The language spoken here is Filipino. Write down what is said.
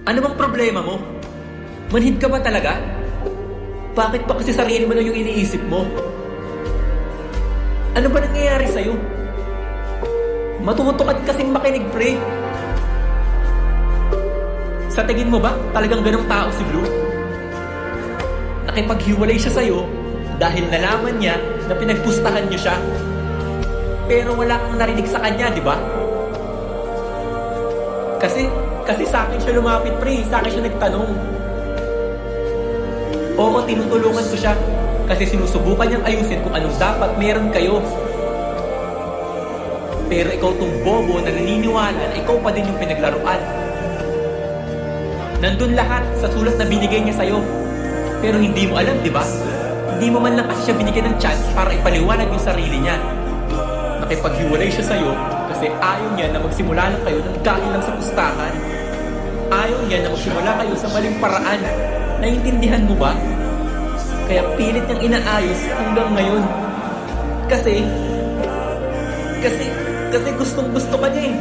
Ano bang problema mo? Manhid ka ba talaga? Bakit pa kasi sarili mo na yung iniisip mo? Ano ba nangyayari sa'yo? Matuto ka kasing makinig, pre. Sa tingin mo ba talagang ganong tao si Blue? Nakipaghiwalay siya sa'yo dahil nalaman niya na pinagpustahan niyo siya. Pero wala kang narinig sa kanya, di ba? Kasi sa akin siya lumapit, pre. Sa akin siya nagtanong. Oo, tinutulungan ko siya. Kasi sinusubukan niyang ayusin kung anong dapat meron kayo. Pero ikaw tong bobo na naniniwala na ikaw pa din yung pinaglaruan. Nandun lahat sa sulat na binigay niya sa'yo. Pero hindi mo alam, di ba? Hindi mo man lang kasi siya binigyan ng chance para ipaliwanag yung sarili niya. Nakipaghiwalay siya sa'yo kasi ayaw niya na magsimula lang kayo ng dahil lang sa pustahan. Ayaw niya na magsimula kayo sa maling paraan. Naiintindihan mo ba? Kaya pilit niyang inaayos hanggang ngayon. Kasi gustong gusto ka niya eh.